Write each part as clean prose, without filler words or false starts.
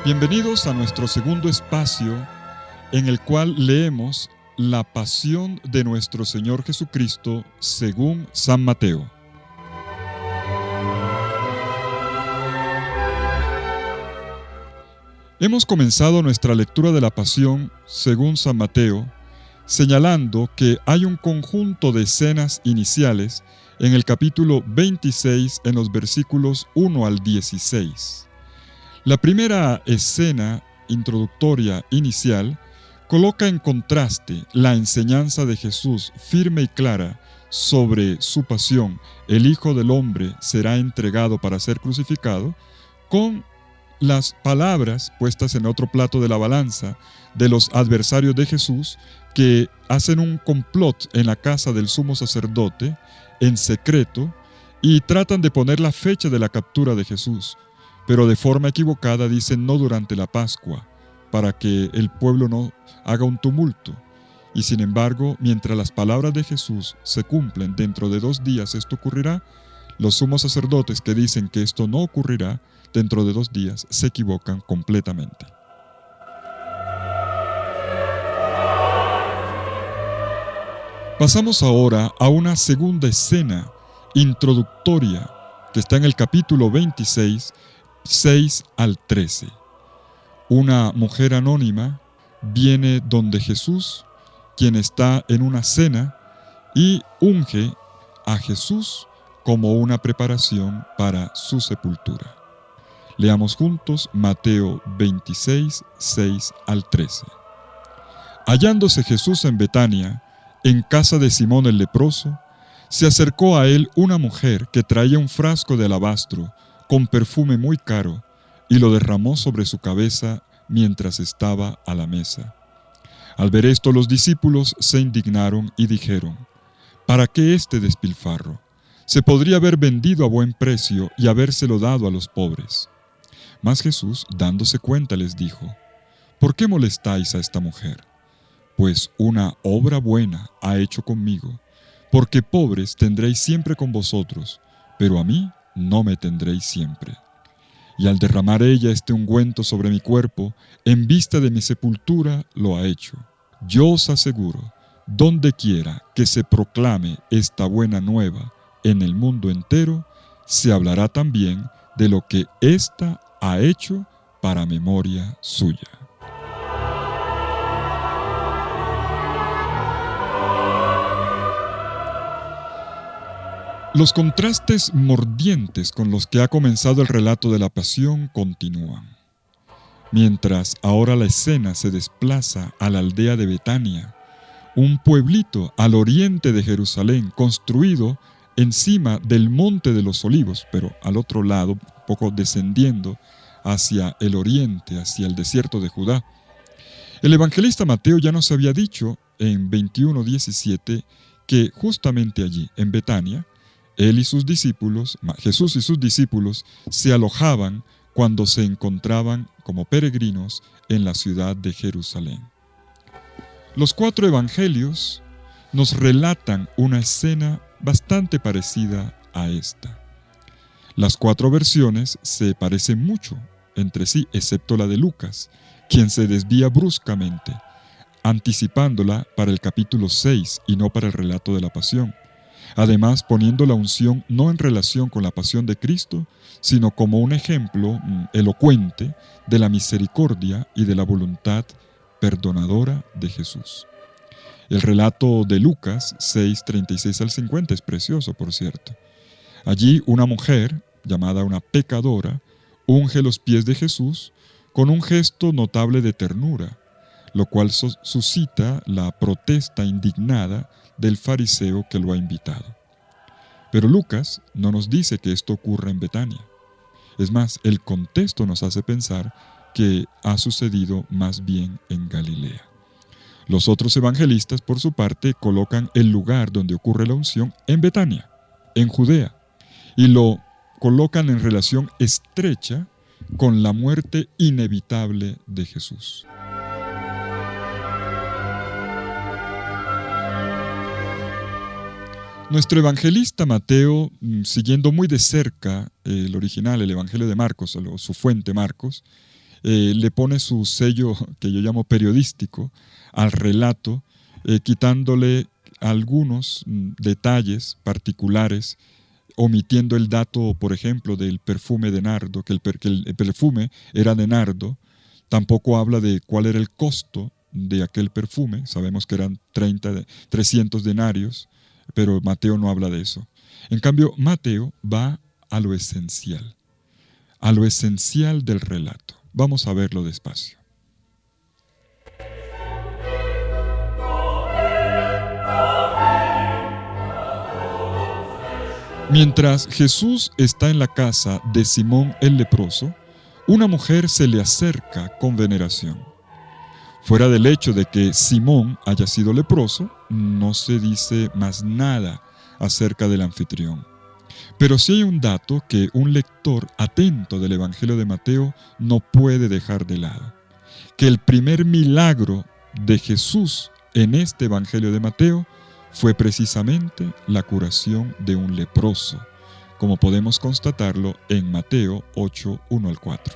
Bienvenidos a nuestro segundo espacio en el cual leemos la pasión de nuestro Señor Jesucristo según San Mateo. Hemos comenzado nuestra lectura de la pasión según San Mateo, señalando que hay un conjunto de escenas iniciales en el capítulo 26 en los versículos 1 al 16. La primera escena introductoria inicial coloca en contraste la enseñanza de Jesús firme y clara sobre su pasión, el Hijo del Hombre será entregado para ser crucificado, con las palabras puestas en otro plato de la balanza de los adversarios de Jesús que hacen un complot en la casa del sumo sacerdote en secreto y tratan de poner la fecha de la captura de Jesús, pero de forma equivocada dicen no durante la Pascua, para que el pueblo no haga un tumulto. Y sin embargo, mientras las palabras de Jesús se cumplen, dentro de 2 días esto ocurrirá, los sumos sacerdotes que dicen que esto no ocurrirá dentro de 2 días se equivocan completamente. Pasamos ahora a una segunda escena introductoria que está en el capítulo 26, 6 al 13. Una mujer anónima viene donde Jesús, quien está en una cena, y unge a Jesús como una preparación para su sepultura. Leamos juntos Mateo 26, 6 al 13. Hallándose Jesús en Betania, en casa de Simón el leproso, se acercó a él una mujer que traía un frasco de alabastro con perfume muy caro y lo derramó sobre su cabeza mientras estaba a la mesa. Al ver esto, los discípulos se indignaron y dijeron: ¿para qué este despilfarro? Se podría haber vendido a buen precio y habérselo dado a los pobres. Mas Jesús, dándose cuenta, les dijo: ¿por qué molestáis a esta mujer? Pues una obra buena ha hecho conmigo, porque pobres tendréis siempre con vosotros, pero a mí no me tendréis siempre. Y al derramar ella este ungüento sobre mi cuerpo, en vista de mi sepultura lo ha hecho. Yo os aseguro, donde quiera que se proclame esta buena nueva en el mundo entero, se hablará también de lo que ésta ha hecho para memoria suya. Los contrastes mordientes con los que ha comenzado el relato de la pasión continúan. Mientras ahora la escena se desplaza a la aldea de Betania, un pueblito al oriente de Jerusalén, construido encima del Monte de los Olivos, pero al otro lado, un poco descendiendo hacia el oriente, hacia el desierto de Judá. El evangelista Mateo ya nos había dicho en 21:17 que justamente allí, en Betania, él y sus discípulos, Jesús y sus discípulos, se alojaban cuando se encontraban como peregrinos en la ciudad de Jerusalén. Los 4 evangelios nos relatan una escena bastante parecida a esta. Las 4 versiones se parecen mucho entre sí, excepto la de Lucas, quien se desvía bruscamente, anticipándola para el capítulo 6 y no para el relato de la pasión. Además, poniendo la unción no en relación con la pasión de Cristo, sino como un ejemplo elocuente de la misericordia y de la voluntad perdonadora de Jesús. El relato de Lucas 6, 36 al 50 es precioso, por cierto. Allí una mujer, llamada una pecadora, unge los pies de Jesús con un gesto notable de ternura, lo cual suscita la protesta indignada del fariseo que lo ha invitado. Pero Lucas no nos dice que esto ocurra en Betania. Es más, el contexto nos hace pensar que ha sucedido más bien en Galilea. Los otros evangelistas, por su parte, colocan el lugar donde ocurre la unción en Betania, en Judea, y lo colocan en relación estrecha con la muerte inevitable de Jesús. Nuestro evangelista Mateo, siguiendo muy de cerca el original, el Evangelio de Marcos, o su fuente Marcos, le pone su sello que yo llamo periodístico al relato, quitándole algunos detalles particulares, omitiendo el dato, por ejemplo, del perfume de nardo, que el perfume era de nardo. Tampoco habla de cuál era el costo de aquel perfume. Sabemos que eran 300 denarios, pero Mateo no habla de eso. En cambio, Mateo va a lo esencial del relato. Vamos a verlo despacio. Mientras Jesús está en la casa de Simón el leproso, una mujer se le acerca con veneración. Fuera del hecho de que Simón haya sido leproso, no se dice más nada acerca del anfitrión. Pero sí hay un dato que un lector atento del Evangelio de Mateo no puede dejar de lado: que el primer milagro de Jesús en este Evangelio de Mateo fue precisamente la curación de un leproso, como podemos constatarlo en Mateo 8, 1 al 4.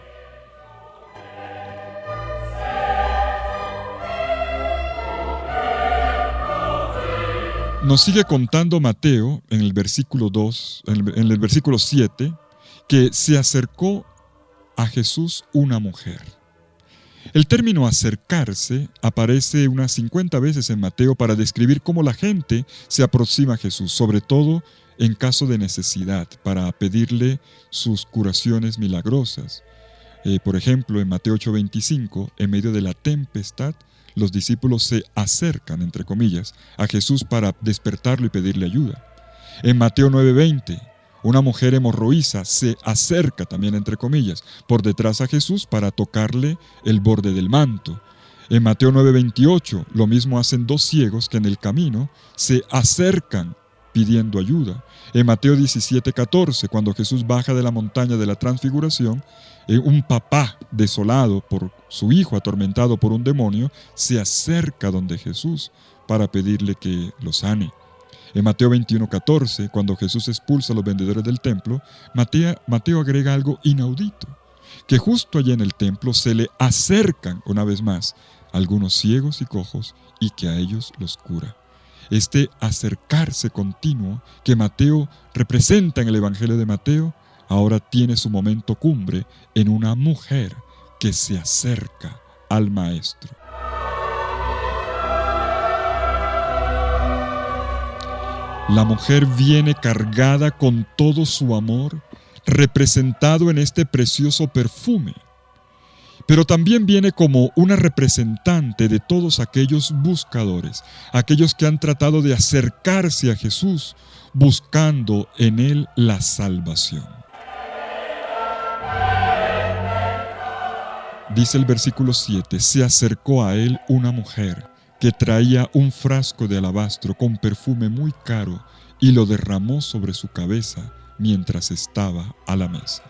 Nos sigue contando Mateo en el versículo 2, en el versículo 7, que se acercó a Jesús una mujer. El término acercarse aparece unas 50 veces en Mateo para describir cómo la gente se aproxima a Jesús, sobre todo en caso de necesidad, para pedirle sus curaciones milagrosas. Por ejemplo, en Mateo 8:25, en medio de la tempestad, los discípulos se acercan, entre comillas, a Jesús para despertarlo y pedirle ayuda. En Mateo 9:20, una mujer hemorroísa se acerca también, entre comillas, por detrás a Jesús para tocarle el borde del manto. En Mateo 9:28, lo mismo hacen dos ciegos que en el camino se acercan pidiendo ayuda. En Mateo 17:14, cuando Jesús baja de la montaña de la transfiguración, un papá desolado por su hijo atormentado por un demonio se acerca donde Jesús para pedirle que lo sane. En Mateo 21:14, cuando Jesús expulsa a los vendedores del templo, Mateo agrega algo inaudito: que justo allí en el templo se le acercan una vez más algunos ciegos y cojos y que a ellos los cura. Este acercarse continuo que Mateo representa en el Evangelio de Mateo, ahora tiene su momento cumbre en una mujer que se acerca al Maestro. La mujer viene cargada con todo su amor, representado en este precioso perfume, pero también viene como una representante de todos aquellos buscadores, aquellos que han tratado de acercarse a Jesús, buscando en Él la salvación. Dice el versículo 7, se acercó a Él una mujer que traía un frasco de alabastro con perfume muy caro y lo derramó sobre su cabeza mientras estaba a la mesa.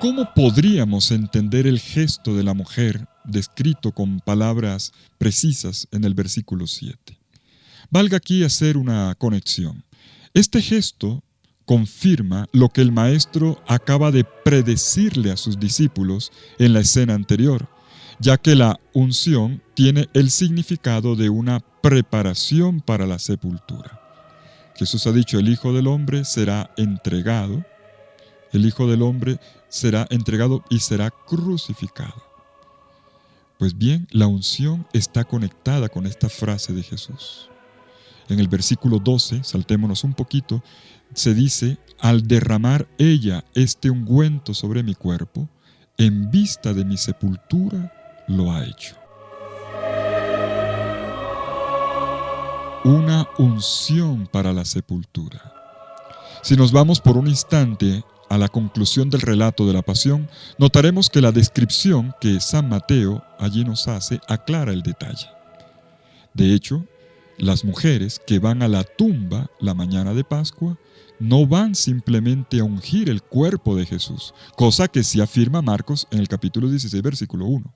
¿Cómo podríamos entender el gesto de la mujer descrito con palabras precisas en el versículo 7? Valga aquí hacer una conexión. Este gesto confirma lo que el Maestro acaba de predecirle a sus discípulos en la escena anterior, ya que la unción tiene el significado de una preparación para la sepultura. Jesús ha dicho: el Hijo del Hombre será entregado, el Hijo del Hombre será entregado y será crucificado. Pues bien, la unción está conectada con esta frase de Jesús. En el versículo 12, saltémonos un poquito, se dice: al derramar ella este ungüento sobre mi cuerpo, en vista de mi sepultura, lo ha hecho. Una unción para la sepultura. Si nos vamos por un instante a la conclusión del relato de la pasión, notaremos que la descripción que San Mateo allí nos hace aclara el detalle. De hecho, las mujeres que van a la tumba la mañana de Pascua no van simplemente a ungir el cuerpo de Jesús, cosa que sí afirma Marcos en el capítulo 16, versículo 1.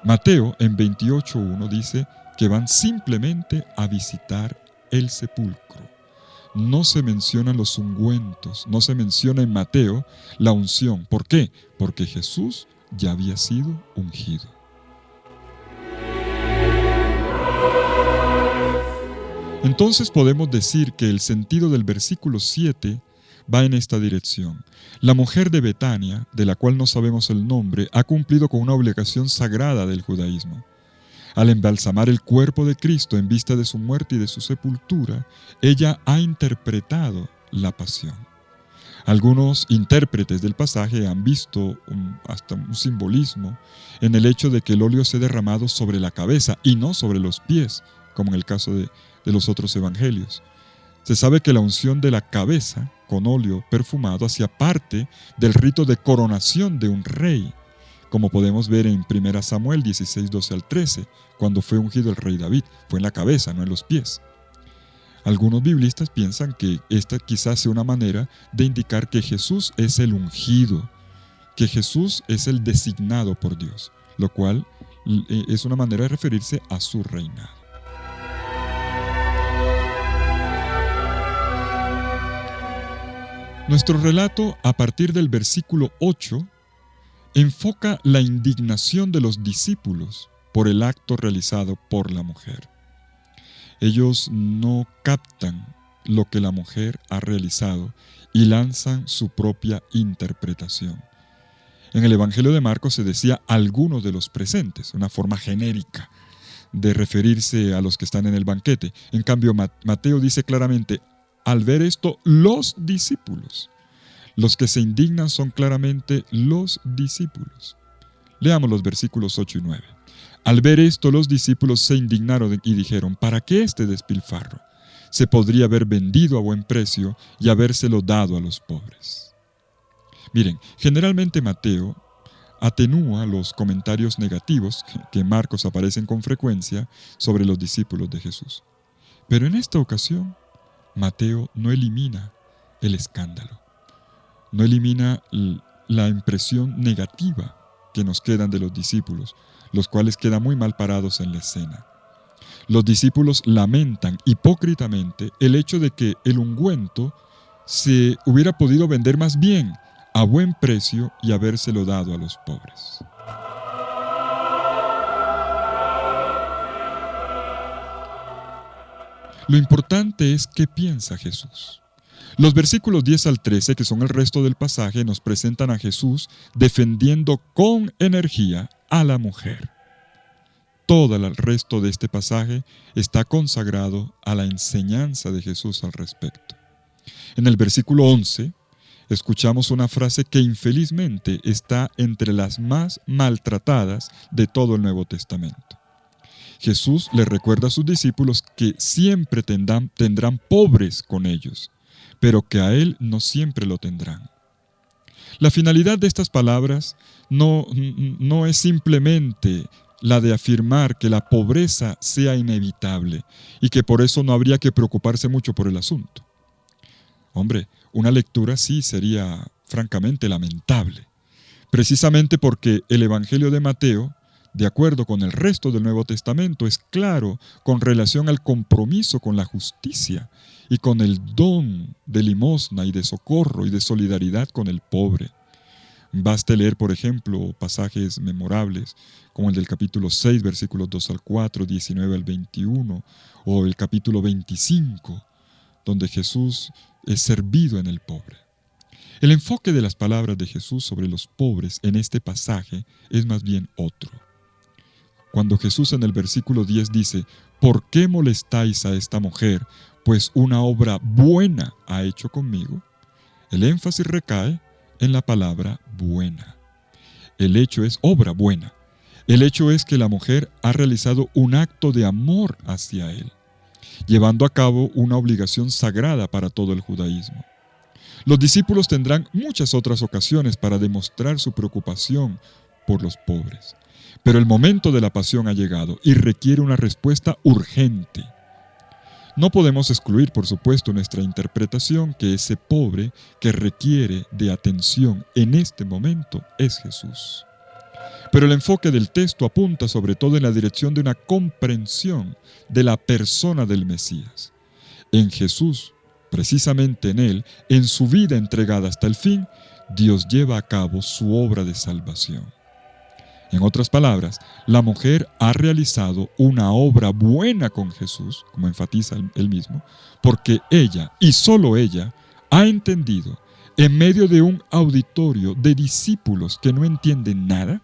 Mateo en 28:1 dice que van simplemente a visitar el sepulcro. no se mencionan los ungüentos, no se menciona en Mateo la unción. ¿Por qué? Porque Jesús ya había sido ungido. Entonces podemos decir que el sentido del versículo 7 va en esta dirección. La mujer de Betania, de la cual no sabemos el nombre, ha cumplido con una obligación sagrada del judaísmo. Al embalsamar el cuerpo de Cristo en vista de su muerte y de su sepultura, ella ha interpretado la pasión. Algunos intérpretes del pasaje han visto hasta un simbolismo en el hecho de que el óleo sea derramado sobre la cabeza y no sobre los pies, como en el caso de los otros evangelios. Se sabe que la unción de la cabeza con óleo perfumado hacía parte del rito de coronación de un rey, como podemos ver en 1 Samuel 16, 12 al 13, cuando fue ungido el rey David. Fue en la cabeza, no en los pies. Algunos biblistas piensan que esta quizás sea una manera de indicar que Jesús es el ungido, que Jesús es el designado por Dios, lo cual es una manera de referirse a su reinado. Nuestro relato, a partir del versículo 8, enfoca la indignación de los discípulos por el acto realizado por la mujer. Ellos no captan lo que la mujer ha realizado y lanzan su propia interpretación. En el Evangelio de Marcos se decía algunos de los presentes, una forma genérica de referirse a los que están en el banquete. En cambio, Mateo dice claramente, al ver esto, los discípulos. Los que se indignan son claramente los discípulos. Leamos los versículos 8 y 9. Al ver esto, los discípulos se indignaron y dijeron, ¿para qué este despilfarro? Se podría haber vendido a buen precio y habérselo dado a los pobres. Miren, generalmente Mateo atenúa los comentarios negativos que en Marcos aparecen con frecuencia sobre los discípulos de Jesús. Pero en esta ocasión, Mateo no elimina el escándalo, no elimina la impresión negativa que nos quedan de los discípulos, los cuales quedan muy mal parados en la escena. Los discípulos lamentan hipócritamente el hecho de que el ungüento se hubiera podido vender más bien a buen precio y habérselo dado a los pobres. Lo importante es qué piensa Jesús. Los versículos 10 al 13, que son el resto del pasaje, nos presentan a Jesús defendiendo con energía a la mujer. Todo el resto de este pasaje está consagrado a la enseñanza de Jesús al respecto. En el versículo 11, escuchamos una frase que infelizmente está entre las más maltratadas de todo el Nuevo Testamento. Jesús le recuerda a sus discípulos que siempre tendrán pobres con ellos, pero que a Él no siempre lo tendrán. La finalidad de estas palabras no es simplemente la de afirmar que la pobreza sea inevitable y que por eso no habría que preocuparse mucho por el asunto. Hombre, una lectura así sería francamente lamentable, precisamente porque el Evangelio de Mateo, de acuerdo con el resto del Nuevo Testamento, es claro con relación al compromiso con la justicia y con el don de limosna y de socorro y de solidaridad con el pobre. Baste leer, por ejemplo, pasajes memorables como el del capítulo 6, versículos 2 al 4, 19 al 21, o el capítulo 25, donde Jesús es servido en el pobre. El enfoque de las palabras de Jesús sobre los pobres en este pasaje es más bien otro. Cuando Jesús en el versículo 10 dice, ¿por qué molestáis a esta mujer? Pues una obra buena ha hecho conmigo. El énfasis recae en la palabra buena. El hecho es obra buena. El hecho es que la mujer ha realizado un acto de amor hacia él, llevando a cabo una obligación sagrada para todo el judaísmo. Los discípulos tendrán muchas otras ocasiones para demostrar su preocupación por los pobres, pero el momento de la pasión ha llegado y requiere una respuesta urgente. No podemos excluir, por supuesto, nuestra interpretación que ese pobre que requiere de atención en este momento es Jesús. Pero el enfoque del texto apunta sobre todo en la dirección de una comprensión de la persona del Mesías. En Jesús, Precisamente en Él, en su vida entregada hasta el fin, Dios lleva a cabo su obra de salvación. En otras palabras, la mujer ha realizado una obra buena con Jesús, como enfatiza él mismo, porque ella, y solo ella, ha entendido, en medio de un auditorio de discípulos que no entienden nada,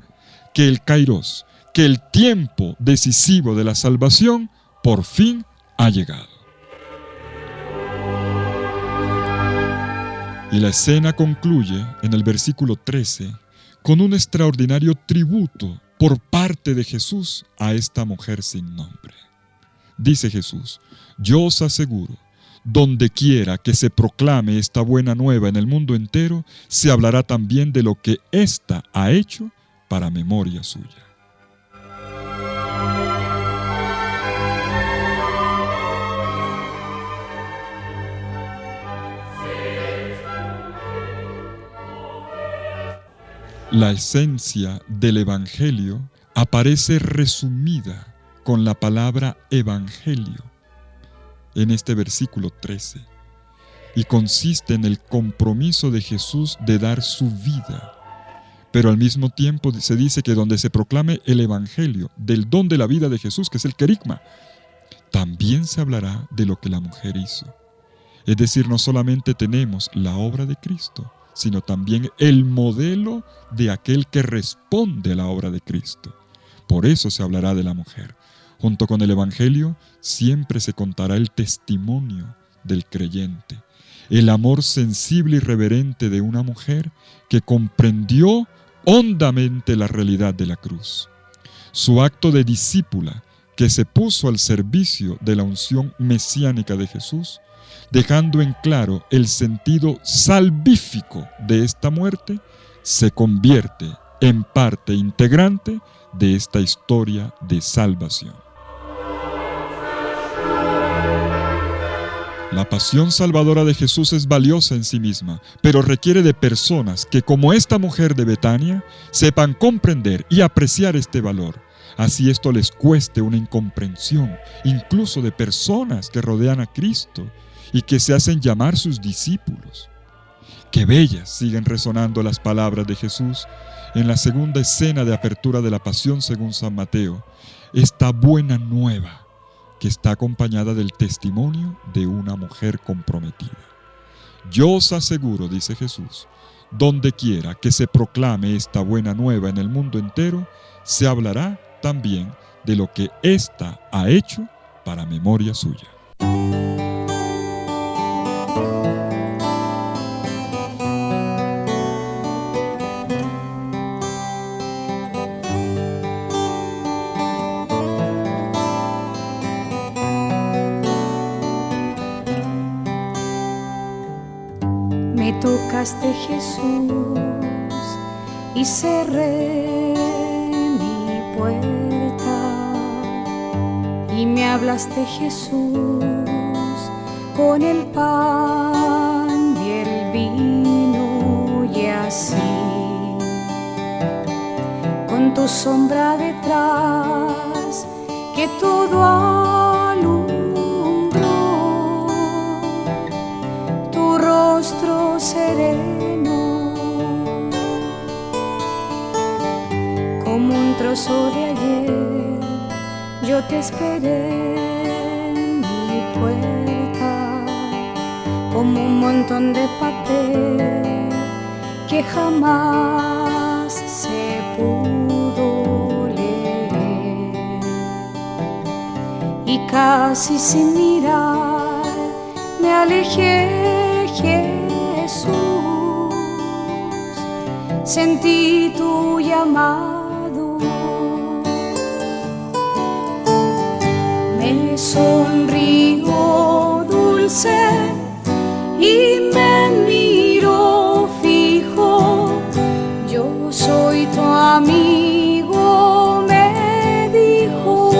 que el kairos, que el tiempo decisivo de la salvación, por fin ha llegado. Y la escena concluye en el versículo 13 con un extraordinario tributo por parte de Jesús a esta mujer sin nombre. Dice Jesús: yo os aseguro, donde quiera que se proclame esta buena nueva en el mundo entero, se hablará también de lo que ésta ha hecho para memoria suya. La esencia del Evangelio aparece resumida con la palabra evangelio en este versículo 13 y consiste en el compromiso de Jesús de dar su vida. Pero al mismo tiempo se dice que donde se proclame el evangelio del don de la vida de Jesús, que es el querigma, también se hablará de lo que la mujer hizo. Es decir, no solamente tenemos la obra de Cristo, sino también el modelo de aquel que responde a la obra de Cristo. Por eso se hablará de la mujer. Junto con el Evangelio siempre se contará el testimonio del creyente, el amor sensible y reverente de una mujer que comprendió hondamente la realidad de la cruz. Su acto de discípula, que se puso al servicio de la unción mesiánica de Jesús, dejando en claro el sentido salvífico de esta muerte, se convierte en parte integrante de esta historia de salvación. La pasión salvadora de Jesús es valiosa en sí misma, pero requiere de personas que, como esta mujer de Betania, sepan comprender y apreciar este valor. Así esto les cueste una incomprensión, incluso de personas que rodean a Cristo y que se hacen llamar sus discípulos. Qué bellas siguen resonando las palabras de Jesús en la segunda escena de apertura de la Pasión según San Mateo, esta buena nueva que está acompañada del testimonio de una mujer comprometida. Yo os aseguro, dice Jesús, donde quiera que se proclame esta buena nueva en el mundo entero, se hablará también de lo que ésta ha hecho para memoria suya. Me tocaste, Jesús, y cerré mi puerta, y me hablaste, Jesús, con el pan y el vino, y así, con tu sombra detrás, que todo alumbró, tu rostro sereno, como un trozo de ayer, yo te esperé en mi puerta, como un montón de papel que jamás se pudo leer, y casi sin mirar me alejé, Jesús, sentí tu llamado, me sonrió dulce y me miró fijo. Yo soy tu amigo, me dijo.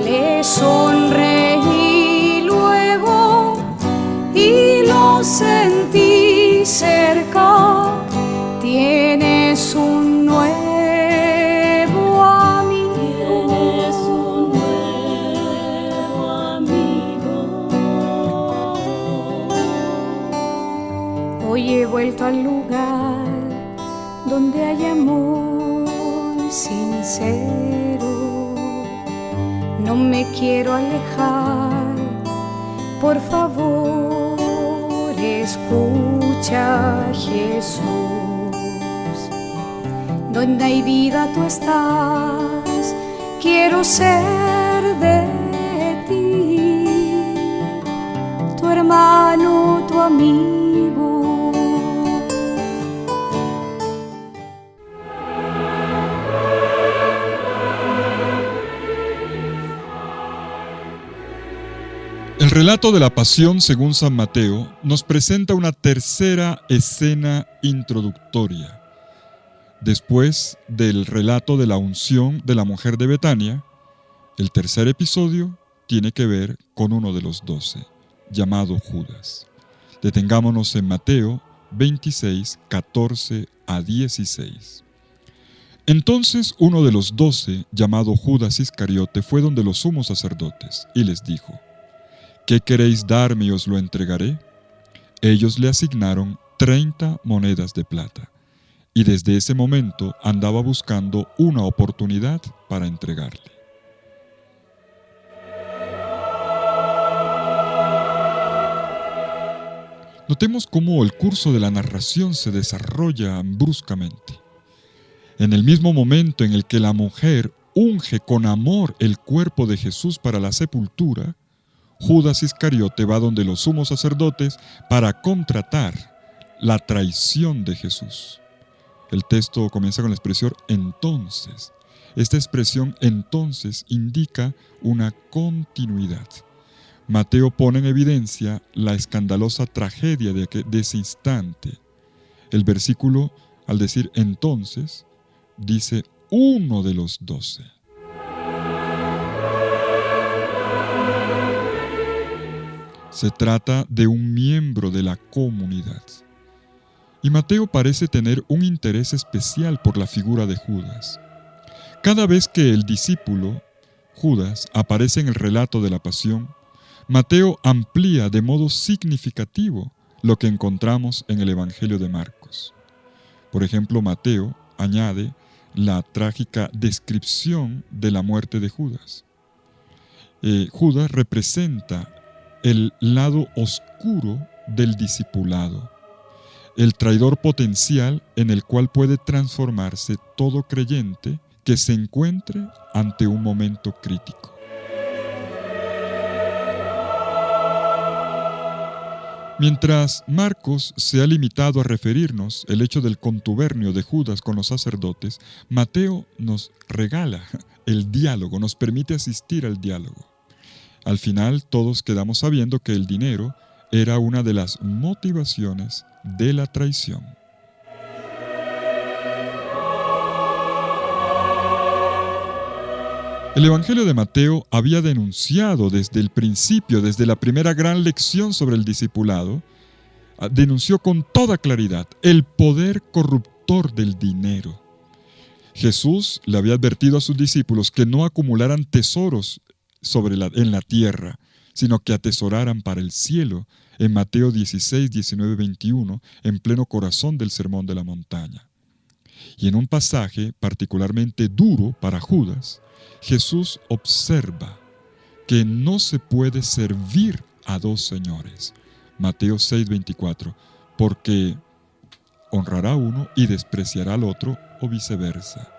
Le sonreí luego y lo sentí cerca. Tienes un nuevo amigo. lugar donde hay amor sincero. No me quiero alejar, por favor, escucha, Jesús. Donde hay vida tú estás, quiero ser de ti, tu hermano, tu amigo. El relato de la Pasión según San Mateo nos presenta una tercera escena introductoria. Después del relato de la unción de la mujer de Betania, el tercer episodio tiene que ver con uno de los 12, llamado Judas. Detengámonos en Mateo 26, 14 a 16. Entonces uno de los 12, llamado Judas Iscariote, fue donde los sumos sacerdotes y les dijo: ¿Qué queréis darme y os lo entregaré? Ellos le asignaron 30 monedas de plata. Y desde ese momento andaba buscando una oportunidad para entregarle. Notemos cómo el curso de la narración se desarrolla bruscamente. En el mismo momento en el que la mujer unge con amor el cuerpo de Jesús para la sepultura, Judas Iscariote va donde los sumos sacerdotes para contratar la traición de Jesús. El texto comienza con la expresión entonces. Esta expresión entonces indica una continuidad. Mateo pone en evidencia la escandalosa tragedia de ese instante. El versículo, al decir entonces, dice uno de los 12. Se trata de un miembro de la comunidad. Y Mateo parece tener un interés especial por la figura de Judas. Cada vez que el discípulo, Judas, aparece en el relato de la Pasión, Mateo amplía de modo significativo lo que encontramos en el Evangelio de Marcos. Por ejemplo, Mateo añade la trágica descripción de la muerte de Judas. Judas representa el lado oscuro del discipulado, el traidor potencial en el cual puede transformarse todo creyente que se encuentre ante un momento crítico. Mientras Marcos se ha limitado a referirnos el hecho del contubernio de Judas con los sacerdotes, Mateo nos regala el diálogo, nos permite asistir al diálogo. Al final todos quedamos sabiendo que el dinero era una de las motivaciones de la traición. El Evangelio de Mateo había denunciado desde el principio, desde la primera gran lección sobre el discipulado, denunció con toda claridad el poder corruptor del dinero. Jesús le había advertido a sus discípulos que no acumularan tesoros en la tierra, sino que atesoraran para el cielo, en Mateo 16, 19, 21, en pleno corazón del Sermón de la Montaña. Y en un pasaje particularmente duro para Judas, Jesús observa que no se puede servir a dos señores. Mateo 6, 24, porque honrará a uno y despreciará al otro, o viceversa.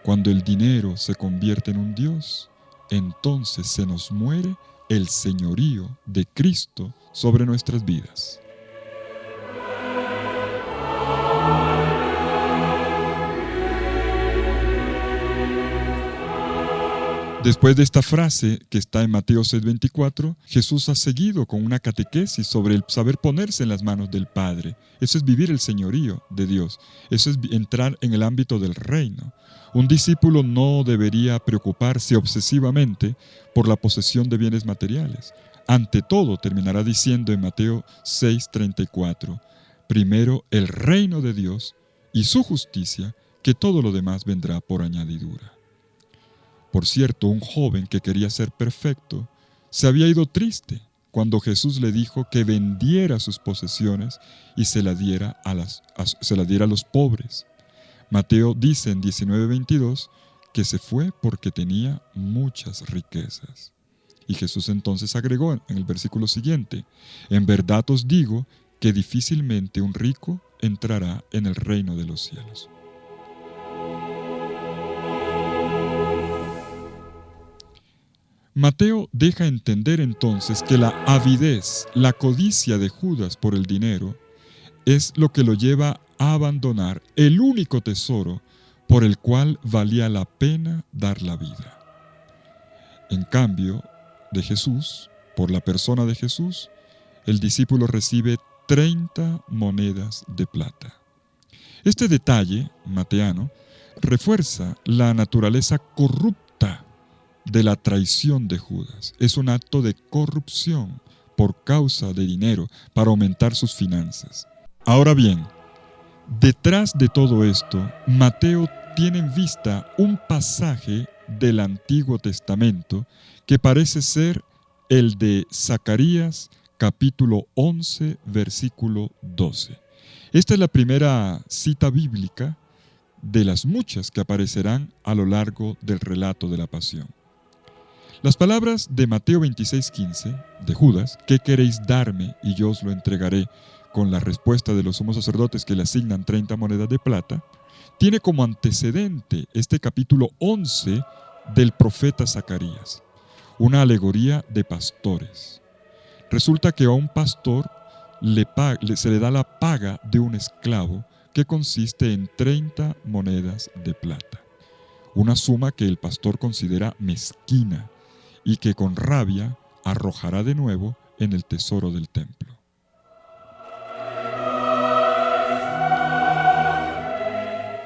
Cuando el dinero se convierte en un Dios, entonces se nos muere el señorío de Cristo sobre nuestras vidas. Después de esta frase que está en Mateo 6:24, Jesús ha seguido con una catequesis sobre el saber ponerse en las manos del Padre. Eso es vivir el señorío de Dios. Eso es entrar en el ámbito del reino. Un discípulo no debería preocuparse obsesivamente por la posesión de bienes materiales. Ante todo, terminará diciendo en Mateo 6:34, primero el reino de Dios y su justicia, que todo lo demás vendrá por añadidura. Por cierto, un joven que quería ser perfecto se había ido triste cuando Jesús le dijo que vendiera sus posesiones y se la diera a los pobres. Mateo dice en 19:22 que se fue porque tenía muchas riquezas. Y Jesús entonces agregó en el versículo siguiente: en verdad os digo que difícilmente un rico entrará en el reino de los cielos. Mateo deja entender entonces que la avidez, la codicia de Judas por el dinero, es lo que lo lleva a abandonar el único tesoro por el cual valía la pena dar la vida. En cambio, de Jesús, por la persona de Jesús, el discípulo recibe 30 monedas de plata. Este detalle mateano refuerza la naturaleza corrupta de la traición de Judas. Es un acto de corrupción por causa de dinero para aumentar sus finanzas. Ahora bien, detrás de todo esto, Mateo tiene en vista un pasaje del Antiguo Testamento que parece ser el de Zacarías capítulo 11, versículo 12. Esta es la primera cita bíblica de las muchas que aparecerán a lo largo del relato de la pasión. Las palabras de Mateo 26:15, de Judas: ¿qué queréis darme y yo os lo entregaré?, con la respuesta de los sumos sacerdotes que le asignan 30 monedas de plata, tiene como antecedente este capítulo 11 del profeta Zacarías, una alegoría de pastores. Resulta que a un pastor se le da la paga de un esclavo que consiste en 30 monedas de plata, una suma que el pastor considera mezquina y que con rabia arrojará de nuevo en el tesoro del templo.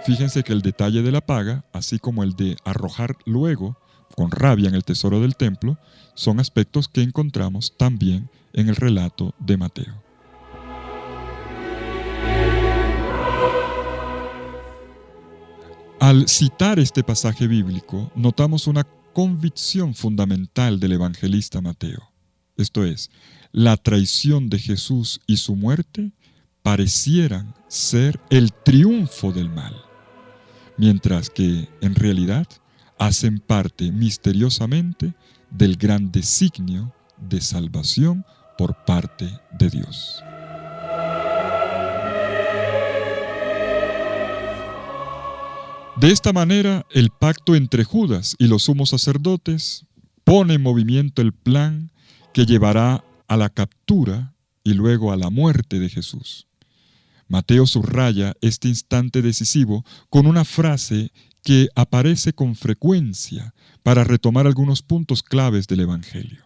Fíjense que el detalle de la paga, así como el de arrojar luego con rabia en el tesoro del templo, son aspectos que encontramos también en el relato de Mateo. Al citar este pasaje bíblico, notamos una convicción fundamental del evangelista Mateo. Esto es, la traición de Jesús y su muerte parecieran ser el triunfo del mal, mientras que, en realidad, hacen parte misteriosamente del gran designio de salvación por parte de Dios. De esta manera, el pacto entre Judas y los sumos sacerdotes pone en movimiento el plan que llevará a la captura y luego a la muerte de Jesús. Mateo subraya este instante decisivo con una frase que aparece con frecuencia para retomar algunos puntos claves del Evangelio.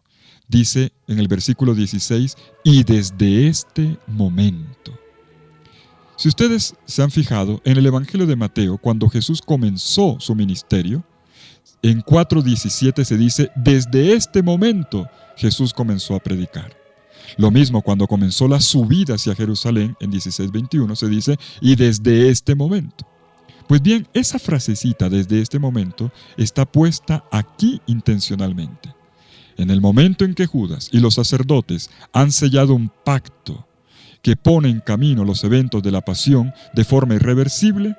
Dice en el versículo 16: y desde este momento. Si ustedes se han fijado, en el Evangelio de Mateo, cuando Jesús comenzó su ministerio, en 4:17 se dice: desde este momento Jesús comenzó a predicar. Lo mismo cuando comenzó la subida hacia Jerusalén, en 16:21 se dice: y desde este momento. Pues bien, esa frasecita, desde este momento, está puesta aquí intencionalmente. En el momento en que Judas y los sacerdotes han sellado un pacto que pone en camino los eventos de la pasión de forma irreversible,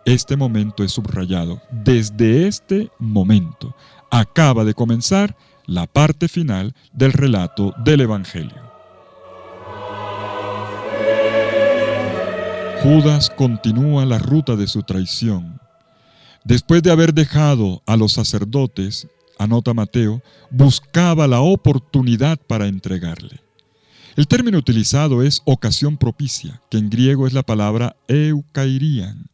este momento es subrayado. Desde este momento acaba de comenzar la parte final del relato del Evangelio. Judas continúa la ruta de su traición. Después de haber dejado a los sacerdotes, anota Mateo, buscaba la oportunidad para entregarle. El término utilizado es ocasión propicia, que en griego es la palabra eukairian,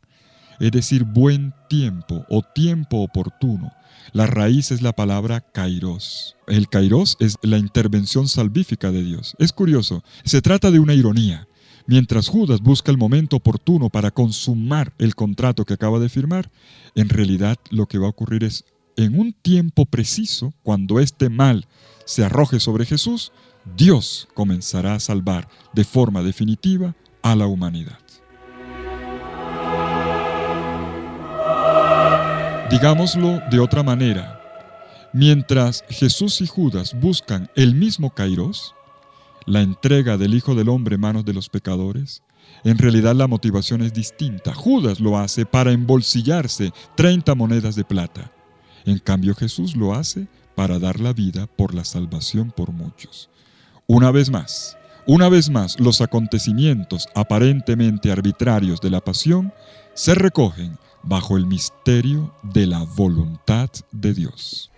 es decir, buen tiempo o tiempo oportuno. La raíz es la palabra kairos. El kairos es la intervención salvífica de Dios. Es curioso, se trata de una ironía. Mientras Judas busca el momento oportuno para consumar el contrato que acaba de firmar, en realidad lo que va a ocurrir es, en un tiempo preciso, cuando este mal se arroje sobre Jesús, Dios comenzará a salvar de forma definitiva a la humanidad. Digámoslo de otra manera, mientras Jesús y Judas buscan el mismo kairos, la entrega del Hijo del Hombre en manos de los pecadores, en realidad la motivación es distinta. Judas lo hace para embolsillarse 30 monedas de plata. En cambio, Jesús lo hace para dar la vida por la salvación por muchos. Una vez más, los acontecimientos aparentemente arbitrarios de la pasión se recogen bajo el misterio de la voluntad de Dios.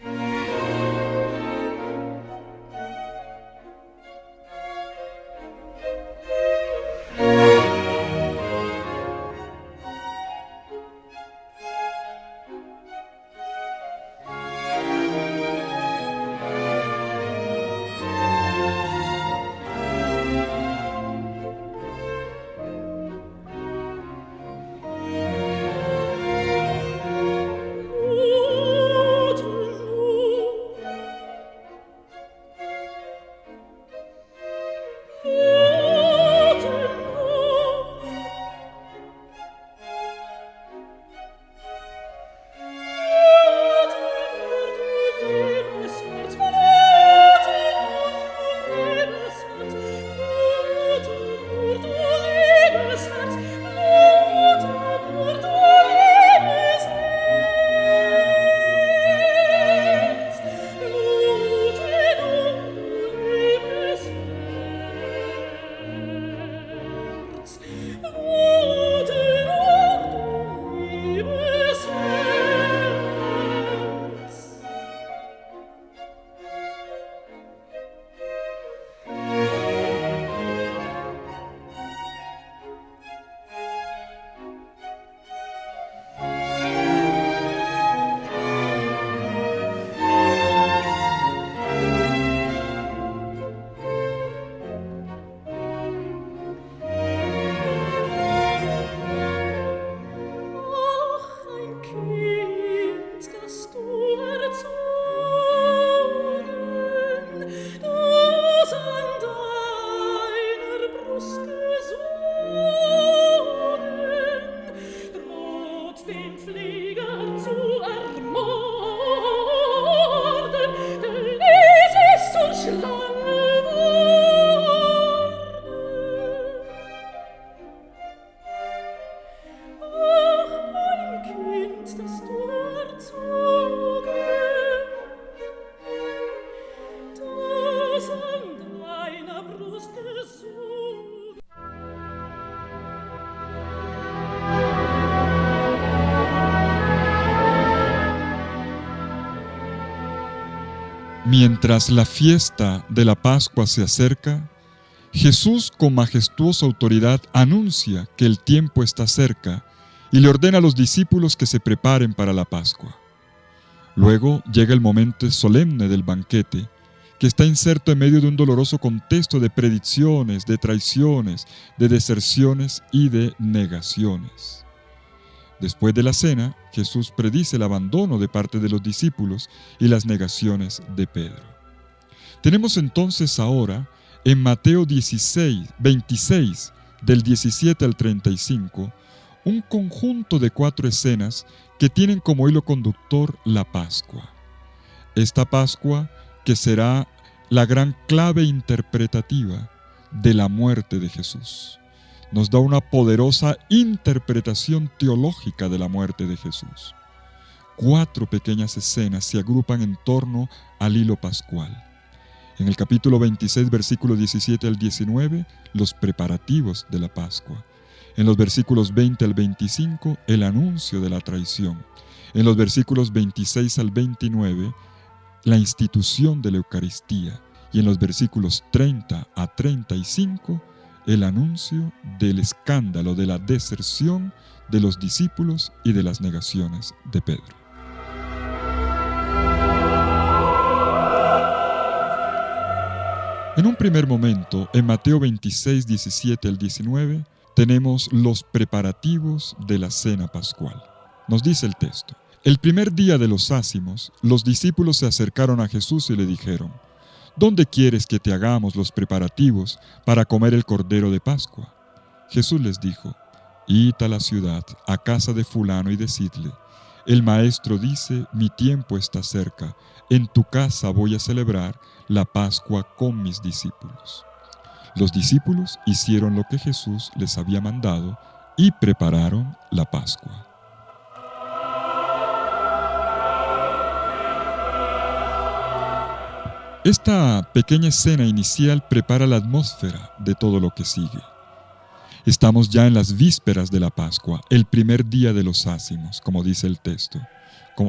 Mientras la fiesta de la Pascua se acerca, Jesús con majestuosa autoridad anuncia que el tiempo está cerca y le ordena a los discípulos que se preparen para la Pascua. Luego llega el momento solemne del banquete, que está inserto en medio de un doloroso contexto de predicciones, de traiciones, de deserciones y de negaciones. Después de la cena, Jesús predice el abandono de parte de los discípulos y las negaciones de Pedro. Tenemos entonces ahora, en Mateo 26, del 17 al 35, un conjunto de 4 escenas que tienen como hilo conductor la Pascua. Esta Pascua que será la gran clave interpretativa de la muerte de Jesús. Nos da una poderosa interpretación teológica de la muerte de Jesús. 4 pequeñas escenas se agrupan en torno al hilo pascual. En el capítulo 26, versículos 17 al 19, los preparativos de la Pascua. En los versículos 20 al 25, el anuncio de la traición. En los versículos 26 al 29, la institución de la Eucaristía. Y en los versículos 30 a 35, el anuncio del escándalo, de la deserción de los discípulos y de las negaciones de Pedro. En un primer momento, en Mateo 26, 17 al 19, tenemos los preparativos de la cena pascual. Nos dice el texto: el primer día de los ácimos, los discípulos se acercaron a Jesús y le dijeron: ¿dónde quieres que te hagamos los preparativos para comer el cordero de Pascua? Jesús les dijo: id a la ciudad, a casa de fulano y decidle: el maestro dice, mi tiempo está cerca, en tu casa voy a celebrar la Pascua con mis discípulos. Los discípulos hicieron lo que Jesús les había mandado y prepararon la Pascua. Esta pequeña escena inicial prepara la atmósfera de todo lo que sigue. Estamos ya en las vísperas de la Pascua, el primer día de los ácimos, como dice el texto.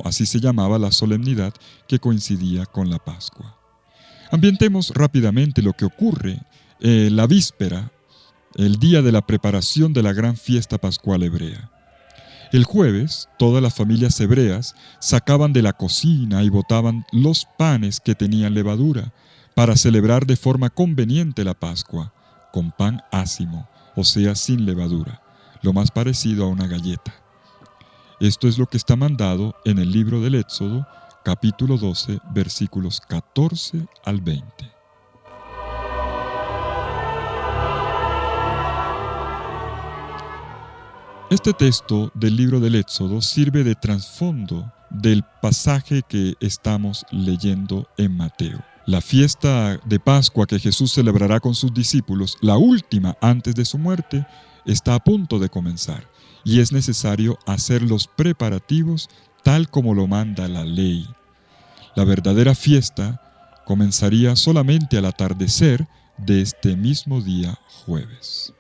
Así se llamaba la solemnidad que coincidía con la Pascua. Ambientemos rápidamente lo que ocurre la víspera, el día de la preparación de la gran fiesta pascual hebrea. El jueves, todas las familias hebreas sacaban de la cocina y botaban los panes que tenían levadura para celebrar de forma conveniente la Pascua, con pan ácimo, o sea, sin levadura, lo más parecido a una galleta. Esto es lo que está mandado en el libro del Éxodo, capítulo 12, versículos 14 al 20. Este texto del libro del Éxodo sirve de trasfondo del pasaje que estamos leyendo en Mateo. La fiesta de Pascua que Jesús celebrará con sus discípulos, la última antes de su muerte, está a punto de comenzar y es necesario hacer los preparativos tal como lo manda la ley. La verdadera fiesta comenzaría solamente al atardecer de este mismo día jueves.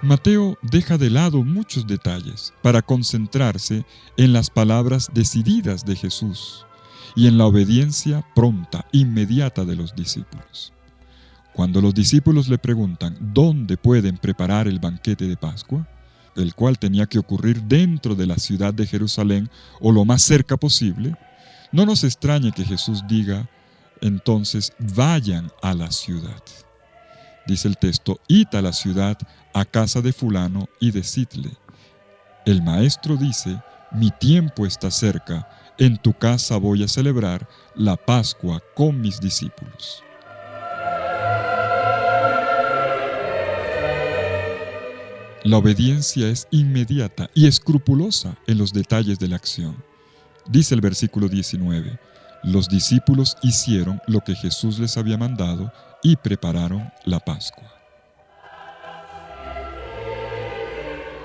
Mateo deja de lado muchos detalles para concentrarse en las palabras decididas de Jesús y en la obediencia pronta, inmediata de los discípulos. Cuando los discípulos le preguntan dónde pueden preparar el banquete de Pascua, el cual tenía que ocurrir dentro de la ciudad de Jerusalén o lo más cerca posible, no nos extrañe que Jesús diga, entonces vayan a la ciudad. Dice el texto, id a la ciudad, a casa de fulano y decidle. El maestro dice, mi tiempo está cerca, en tu casa voy a celebrar la Pascua con mis discípulos. La obediencia es inmediata y escrupulosa en los detalles de la acción. Dice el versículo 19, los discípulos hicieron lo que Jesús les había mandado y prepararon la Pascua.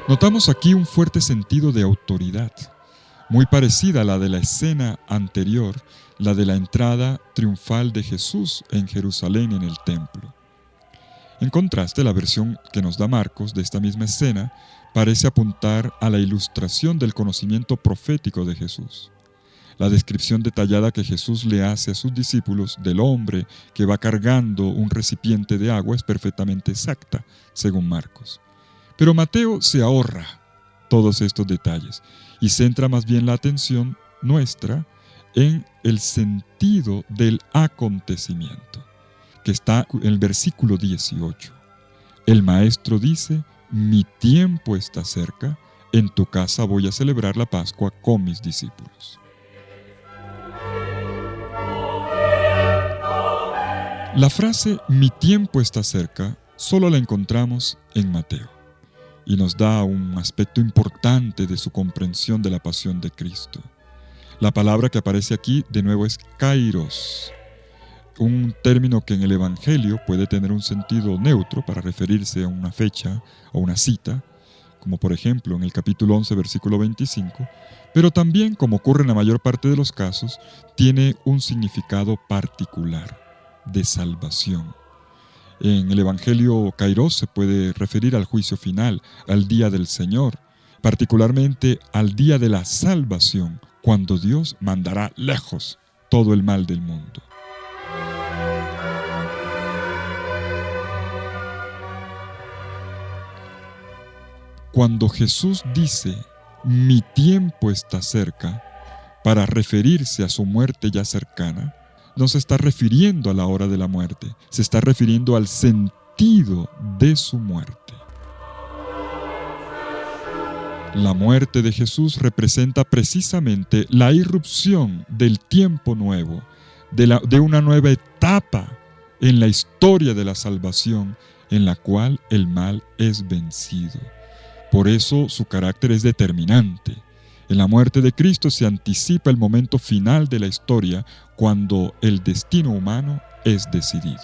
Notamos aquí un fuerte sentido de autoridad, muy parecida a la de la escena anterior, la de la entrada triunfal de Jesús en Jerusalén en el templo. En contraste, la versión que nos da Marcos de esta misma escena parece apuntar a la ilustración del conocimiento profético de Jesús. La descripción detallada que Jesús le hace a sus discípulos del hombre que va cargando un recipiente de agua es perfectamente exacta, según Marcos. Pero Mateo se ahorra todos estos detalles y centra más bien la atención nuestra en el sentido del acontecimiento, que está en el versículo 18. El maestro dice, mi tiempo está cerca, en tu casa voy a celebrar la Pascua con mis discípulos. La frase mi tiempo está cerca solo la encontramos en Mateo y nos da un aspecto importante de su comprensión de la pasión de Cristo. La palabra que aparece aquí de nuevo es kairos, un término que en el Evangelio puede tener un sentido neutro para referirse a una fecha o una cita, como por ejemplo en el capítulo 11, versículo 25, pero también, como ocurre en la mayor parte de los casos, tiene un significado particular de salvación. En el Evangelio kairos se puede referir al juicio final, al día del Señor, particularmente al día de la salvación, cuando Dios mandará lejos todo el mal del mundo. Cuando Jesús dice, mi tiempo está cerca, para referirse a su muerte ya cercana, no se está refiriendo a la hora de la muerte, se está refiriendo al sentido de su muerte. La muerte de Jesús representa precisamente la irrupción del tiempo nuevo, de una nueva etapa en la historia de la salvación, en la cual el mal es vencido. Por eso su carácter es determinante. En la muerte de Cristo se anticipa el momento final de la historia cuando el destino humano es decidido.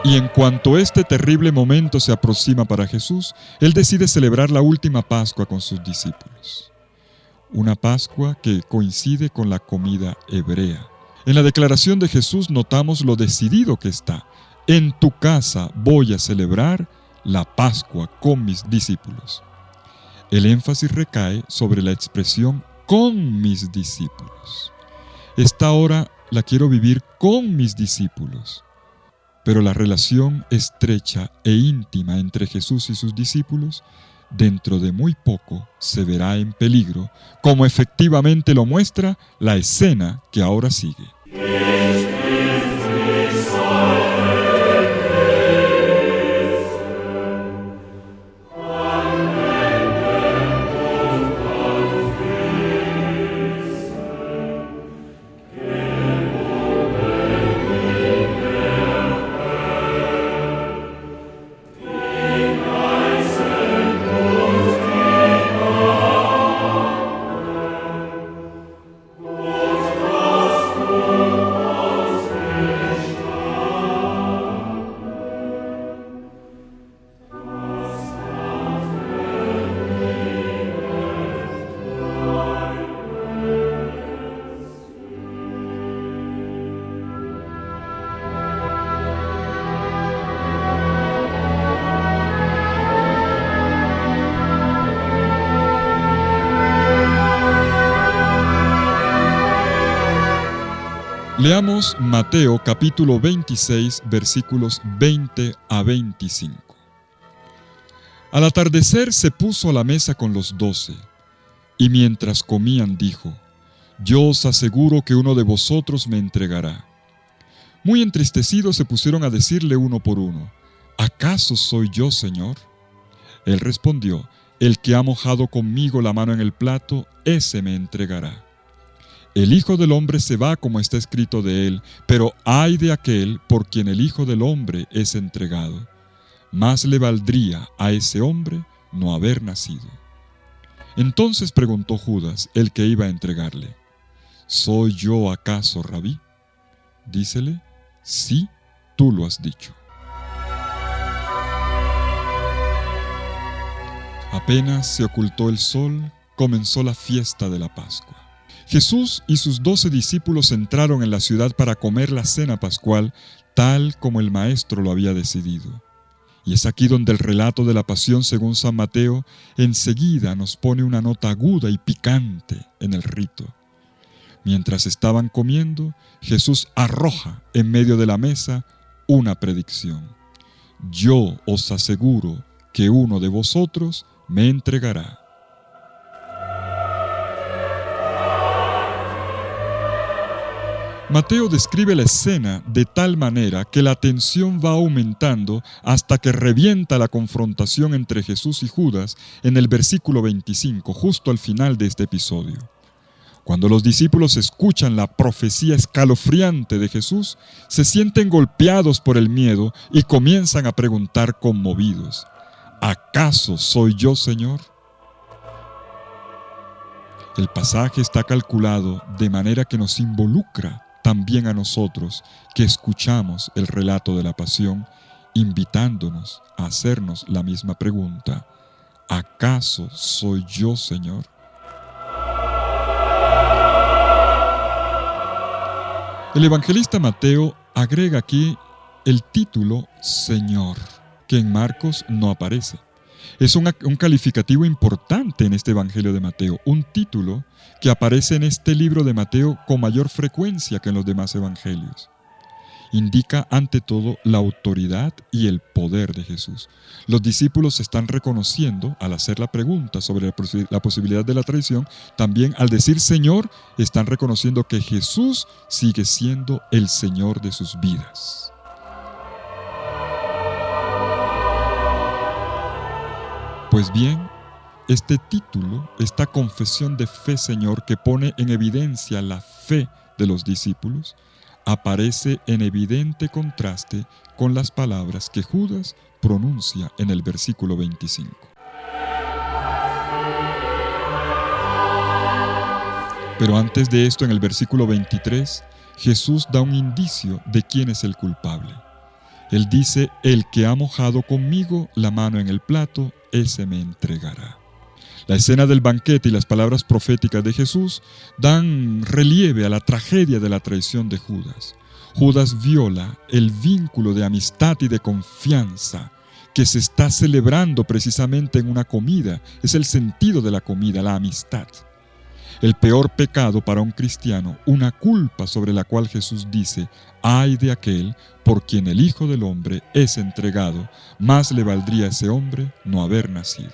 Y en cuanto este terrible momento se aproxima para Jesús, Él decide celebrar la última Pascua con sus discípulos. Una Pascua que coincide con la comida hebrea. En la declaración de Jesús notamos lo decidido que está. En tu casa voy a celebrar la Pascua con mis discípulos. El énfasis recae sobre la expresión con mis discípulos. Esta hora la quiero vivir con mis discípulos. Pero la relación estrecha e íntima entre Jesús y sus discípulos, dentro de muy poco se verá en peligro, como efectivamente lo muestra la escena que ahora sigue. Leamos Mateo capítulo 26, versículos 20 a 25. Al atardecer se puso a la mesa con los 12, y mientras comían dijo: Yo os aseguro que uno de vosotros me entregará. Muy entristecidos se pusieron a decirle uno por uno: ¿Acaso soy yo, Señor? Él respondió: El que ha mojado conmigo la mano en el plato, ese me entregará. El Hijo del Hombre se va como está escrito de él, pero ay de aquel por quien el Hijo del Hombre es entregado. Más le valdría a ese hombre no haber nacido. Entonces preguntó Judas, el que iba a entregarle: ¿Soy yo acaso, Rabí? Dícele: Sí, tú lo has dicho. Apenas se ocultó el sol, comenzó la fiesta de la Pascua. Jesús y sus 12 discípulos entraron en la ciudad para comer la cena pascual, tal como el Maestro lo había decidido. Y es aquí donde el relato de la pasión según San Mateo enseguida nos pone una nota aguda y picante en el rito. Mientras estaban comiendo, Jesús arroja en medio de la mesa una predicción: Yo os aseguro que uno de vosotros me entregará. Mateo describe la escena de tal manera que la tensión va aumentando hasta que revienta la confrontación entre Jesús y Judas en el versículo 25, justo al final de este episodio. Cuando los discípulos escuchan la profecía escalofriante de Jesús, se sienten golpeados por el miedo y comienzan a preguntar conmovidos: ¿Acaso soy yo, Señor? El pasaje está calculado de manera que nos involucra también a nosotros que escuchamos el relato de la pasión, invitándonos a hacernos la misma pregunta: ¿acaso soy yo, Señor? El evangelista Mateo agrega aquí el título Señor, que en Marcos no aparece. Es un calificativo importante en este Evangelio de Mateo, un título que aparece en este libro de Mateo con mayor frecuencia que en los demás evangelios. Indica ante todo la autoridad y el poder de Jesús. Los discípulos están reconociendo, al hacer la pregunta sobre la posibilidad de la traición, también al decir Señor, están reconociendo que Jesús sigue siendo el Señor de sus vidas. Pues bien, este título, esta confesión de fe, Señor, que pone en evidencia la fe de los discípulos, aparece en evidente contraste con las palabras que Judas pronuncia en el versículo 25. Pero antes de esto, en el versículo 23, Jesús da un indicio de quién es el culpable. Él dice: el que ha mojado conmigo la mano en el plato, ese me entregará. La escena del banquete y las palabras proféticas de Jesús dan relieve a la tragedia de la traición de Judas. Judas viola el vínculo de amistad y de confianza que se está celebrando precisamente en una comida. Es el sentido de la comida, la amistad. El peor pecado para un cristiano, una culpa sobre la cual Jesús dice: ay de aquel por quien el Hijo del Hombre es entregado, más le valdría a ese hombre no haber nacido.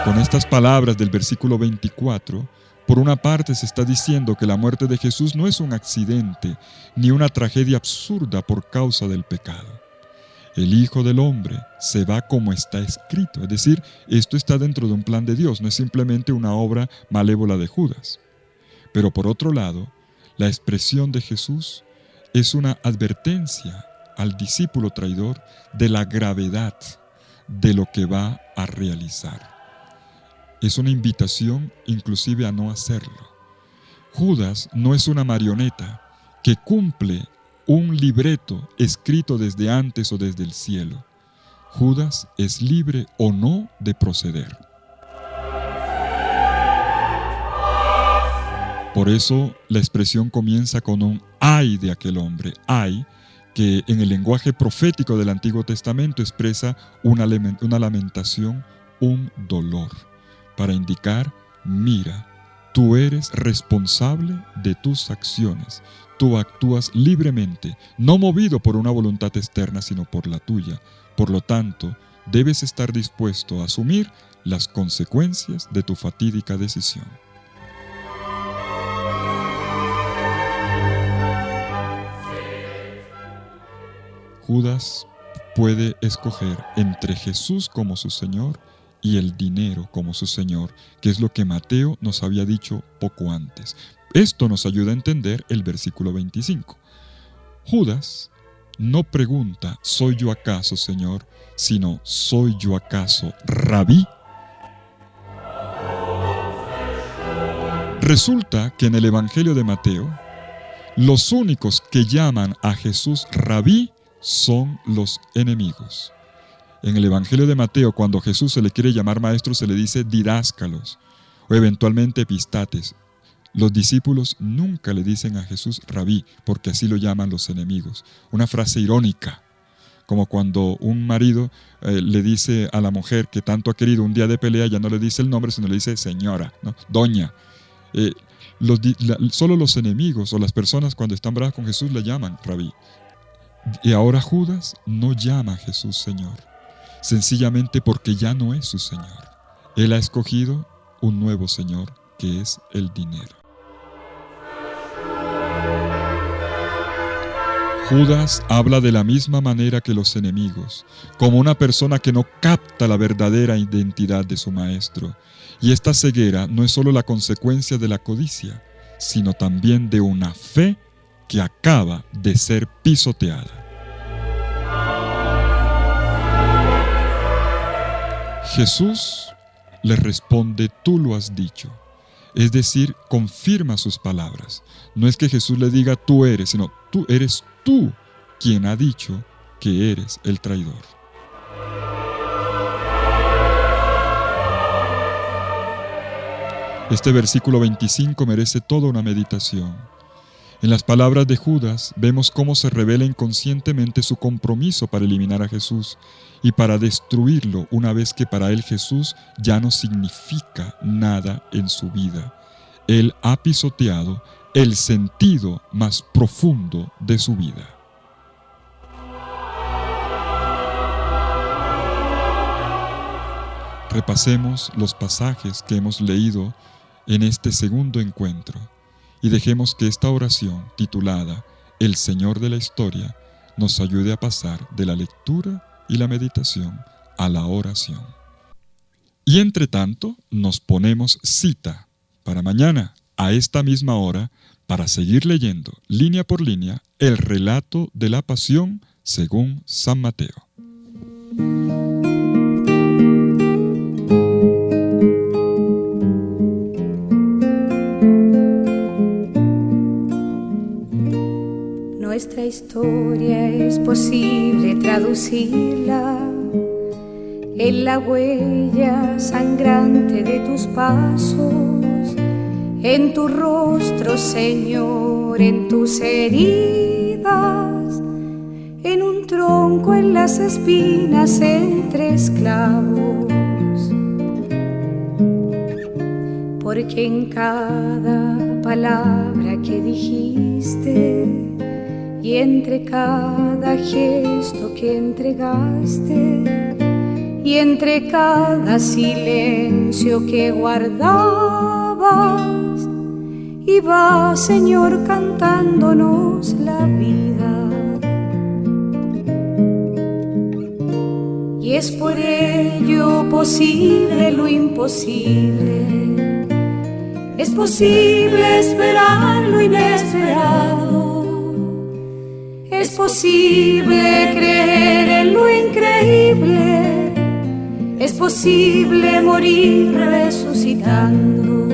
Con estas palabras del versículo 24, por una parte se está diciendo que la muerte de Jesús no es un accidente ni una tragedia absurda por causa del pecado. El Hijo del Hombre se va como está escrito, es decir, esto está dentro de un plan de Dios, no es simplemente una obra malévola de Judas. Pero por otro lado, la expresión de Jesús es una advertencia al discípulo traidor de la gravedad de lo que va a realizar. Es una invitación inclusive a no hacerlo. Judas no es una marioneta que cumple un libreto escrito desde antes o desde el cielo. Judas es libre o no de proceder. Por eso la expresión comienza con un ay de aquel hombre, ay, que en el lenguaje profético del Antiguo Testamento expresa una lamentación, un dolor, para indicar: mira, tú eres responsable de tus acciones. Tú actúas libremente, no movido por una voluntad externa, sino por la tuya. Por lo tanto, debes estar dispuesto a asumir las consecuencias de tu fatídica decisión. Judas puede escoger entre Jesús como su Señor y el dinero como su Señor, que es lo que Mateo nos había dicho poco antes. Esto nos ayuda a entender el versículo 25. Judas no pregunta: ¿soy yo acaso Señor?, sino: ¿soy yo acaso Rabí? Resulta que en el Evangelio de Mateo, los únicos que llaman a Jesús Rabí son los enemigos. En el Evangelio de Mateo, cuando a Jesús se le quiere llamar maestro, se le dice didáscalos o eventualmente epistates. Los discípulos nunca le dicen a Jesús Rabí, porque así lo llaman los enemigos. Una frase irónica, como cuando un marido le dice a la mujer que tanto ha querido, un día de pelea ya no le dice el nombre, sino le dice señora, ¿no? Doña. Solo los enemigos o las personas cuando están bravas con Jesús le llaman Rabí. Y ahora Judas no llama a Jesús Señor, sencillamente porque ya no es su Señor. Él ha escogido un nuevo Señor, que es el dinero. Judas habla de la misma manera que los enemigos, como una persona que no capta la verdadera identidad de su maestro. Y esta ceguera no es solo la consecuencia de la codicia, sino también de una fe que acaba de ser pisoteada. Jesús le responde: tú lo has dicho. Es decir, confirma sus palabras. No es que Jesús le diga tú eres, sino eres tú quien ha dicho que eres el traidor. Este versículo 25 merece toda una meditación. En las palabras de Judas vemos cómo se revela inconscientemente su compromiso para eliminar a Jesús y para destruirlo una vez que para él Jesús ya no significa nada en su vida. Él ha pisoteado el sentido más profundo de su vida. Repasemos los pasajes que hemos leído en este segundo encuentro y dejemos que esta oración titulada El Señor de la Historia nos ayude a pasar de la lectura y la meditación a la oración. Y entre tanto, nos ponemos cita para mañana, a esta misma hora, para seguir leyendo, línea por línea, el relato de la Pasión según San Mateo. Nuestra historia es posible traducirla en la huella sangrante de tus pasos, en tu rostro, Señor, en tus heridas, en un tronco, en las espinas, entre esclavos. Porque en cada palabra que dijiste y entre cada gesto que entregaste y entre cada silencio que guardabas, iba, Señor, cantándonos la vida. Y es por ello posible lo imposible, es posible esperar lo inesperado, es posible creer en lo increíble, es posible morir resucitando.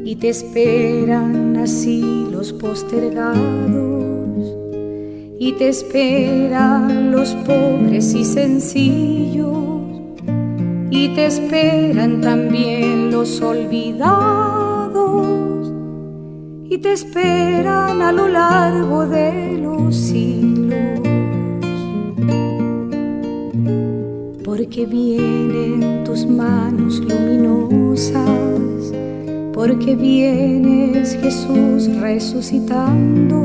Y te esperan así los postergados, y te esperan los pobres y sencillos, y te esperan también los olvidados, y te esperan a lo largo de los siglos. Porque vienen tus manos luminosas, porque vienes, Jesús, resucitando,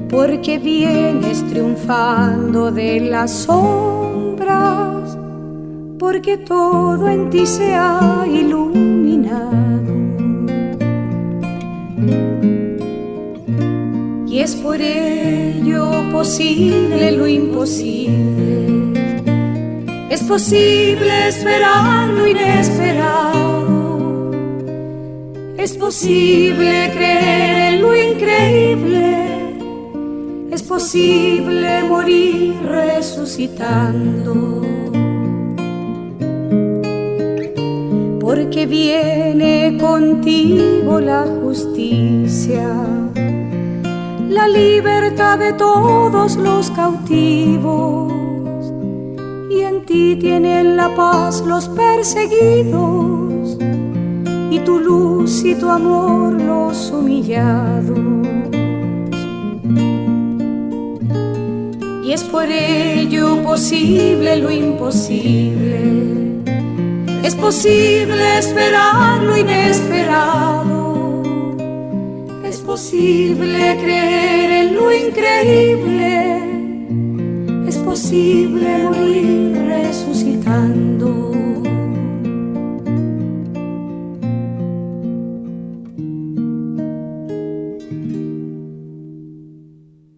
porque vienes triunfando de las sombras, porque todo en ti se ha iluminado. Y es por ello posible lo imposible, es posible esperar lo inesperado, es posible creer en lo increíble, es posible morir resucitando. Porque viene contigo la justicia, la libertad de todos los cautivos, y en ti tienen la paz los perseguidos, y tu luz y tu amor los humillados. Y es por ello posible lo imposible, es posible esperar lo inesperado, es posible creer en lo increíble, es posible morir resucitando.